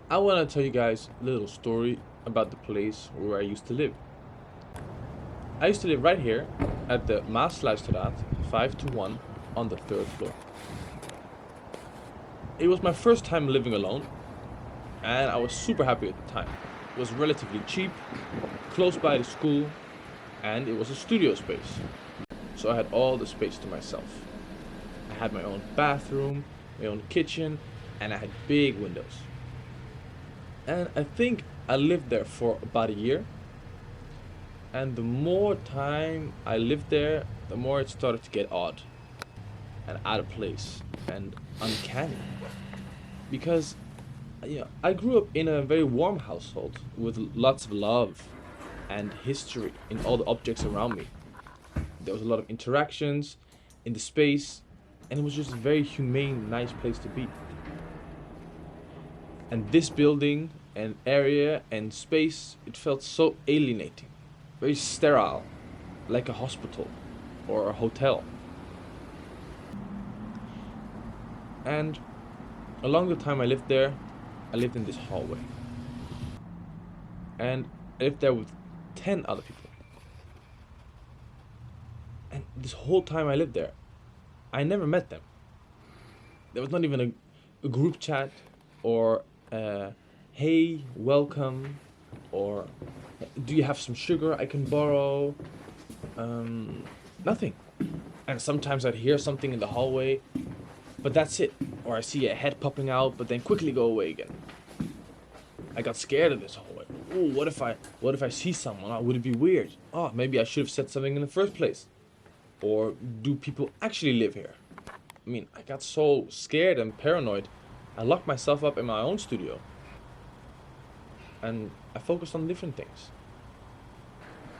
I want to tell you guys a little story about the place where I used to live. I used to live right here at the Maassluisstraat 521 on the third floor. It was my first time living alone, and I was super happy at the time. It was relatively cheap, close by the school, and it was a studio space. So I had all the space to myself. I had my own bathroom, my own kitchen, and I had big windows. And I think I lived there for about a year. And the more time I lived there, the more it started to get odd and out of place and uncanny. Because I grew up in a very warm household with lots of love and history in all the objects around me. There was a lot of interactions in the space, and it was just a very humane, nice place to be. And this building and area and space, it felt so alienating, very sterile, like a hospital or a hotel. And along the time I lived there, I lived in this hallway. And I lived there with 10 other people. And this whole time I lived there, I never met them. There was not even a group chat or hey, welcome, or do you have some sugar I can borrow? Nothing. And sometimes I'd hear something in the hallway, but that's it. Or I see a head popping out, but then quickly go away again. I got scared of this hallway. Ooh, what if I see someone? Oh, would it be weird? Oh, maybe I should have said something in the first place. Or do people actually live here? I mean, I got so scared and paranoid, I locked myself up in my own studio. And I focused on different things,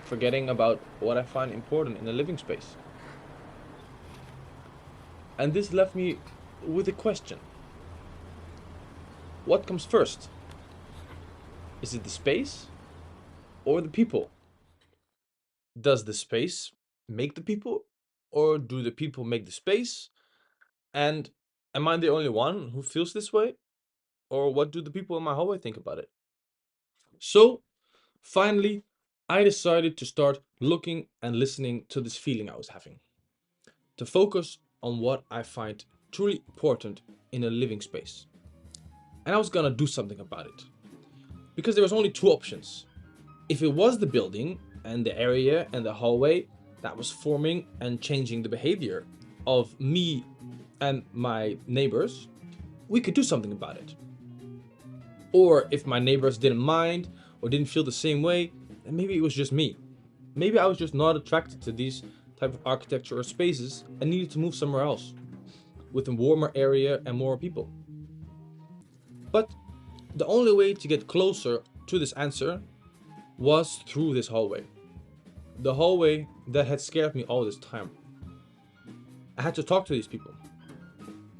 forgetting about what I find important in a living space. And this left me with a question. What comes first? Is it the space or the people? Does the space make the people, or do the people make the space? And am I the only one who feels this way? Or what do the people in my hallway think about it? So, finally, I decided to start looking and listening to this feeling I was having, to focus on what I find truly important in a living space. And I was gonna do something about it. Because there was only two options. If it was the building and the area and the hallway that was forming and changing the behavior of me and my neighbors, we could do something about it. Or if my neighbors didn't mind or didn't feel the same way, then maybe it was just me. Maybe I was just not attracted to these type of architecture or spaces and needed to move somewhere else with a warmer area and more people. But the only way to get closer to this answer was through this hallway. The hallway that had scared me all this time. I had to talk to these people.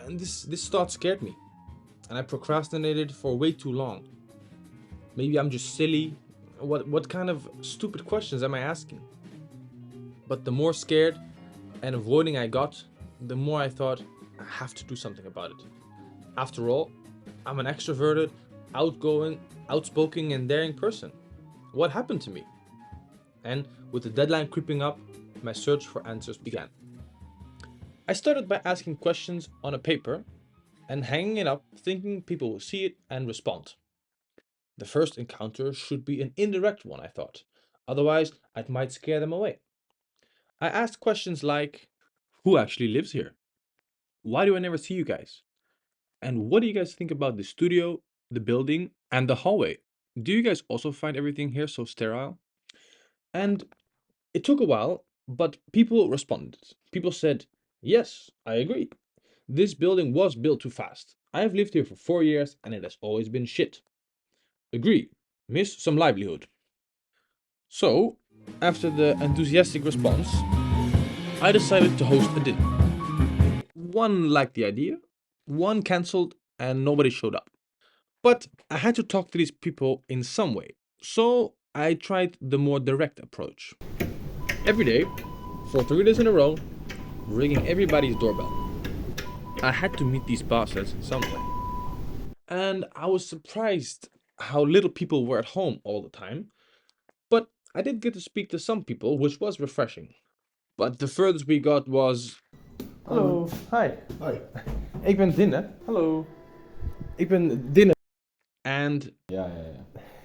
And this thought scared me. And I procrastinated for way too long. Maybe I'm just silly. What kind of stupid questions am I asking? But the more scared and avoiding I got, the more I thought I have to do something about it. After all, I'm an extroverted, outgoing, outspoken and daring person. What happened to me? And with the deadline creeping up, my search for answers began. I started by asking questions on a paper and hanging it up thinking people will see it and respond. The first encounter should be an indirect one, I thought. Otherwise, I might scare them away. I asked questions like, who actually lives here? Why do I never see you guys? And what do you guys think about the studio, the building, and the hallway? Do you guys also find everything here so sterile? And it took a while, but people responded. People said, yes, I agree. This building was built too fast. I have lived here for 4 years and it has always been shit. Agree. Miss some livelihood. So, after the enthusiastic response, I decided to host a dinner. One liked the idea, one cancelled, and nobody showed up. But I had to talk to these people in some way, so I tried the more direct approach. Every day, for 3 days in a row, ringing everybody's doorbell. I had to meet these bosses some way. And I was surprised how little people were at home all the time. But I did get to speak to some people, which was refreshing. But the furthest we got was... Hallo, hi. Hoi. Ik ben Dinne. Hallo. Ik ben Dinne. And Ja.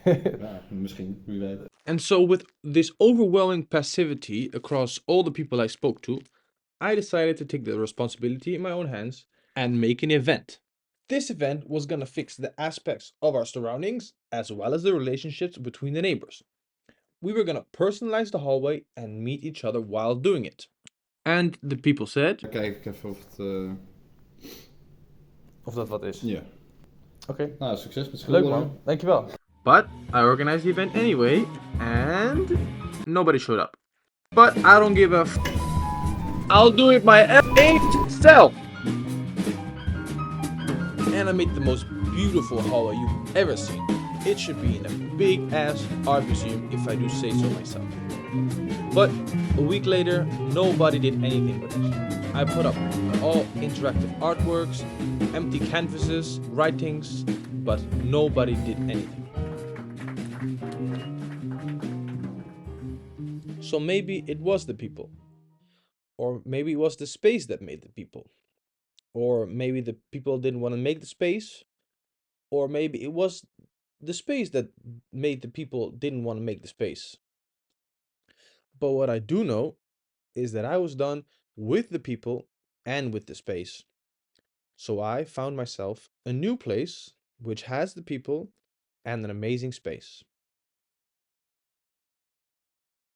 Ja, misschien, wie weet. And so, with this overwhelming passivity across all the people I spoke to, I decided to take the responsibility in my own hands and make an event. This event was going to fix the aspects of our surroundings as well as the relationships between the neighbors. We were going to personalize the hallway and meet each other while doing it. And the people said... Kijk ik even of het... Of dat wat is. Ja. Oké. Nou, succes met Leuk schilderen. man, dankjewel. But I organized the event anyway, and nobody showed up. But I don't give a I'll do it my self. And I made the most beautiful hallway you've ever seen. It should be in a big ass art museum if I do say so myself. But a week later, nobody did anything with it. I put up all interactive artworks, empty canvases, writings, but nobody did anything. So maybe it was the people. Or maybe it was the space that made the people. Or maybe the people didn't want to make the space. Or maybe it was the space that made the people didn't want to make the space. But what I do know is that I was done with the people and with the space. So I found myself a new place which has the people and an amazing space.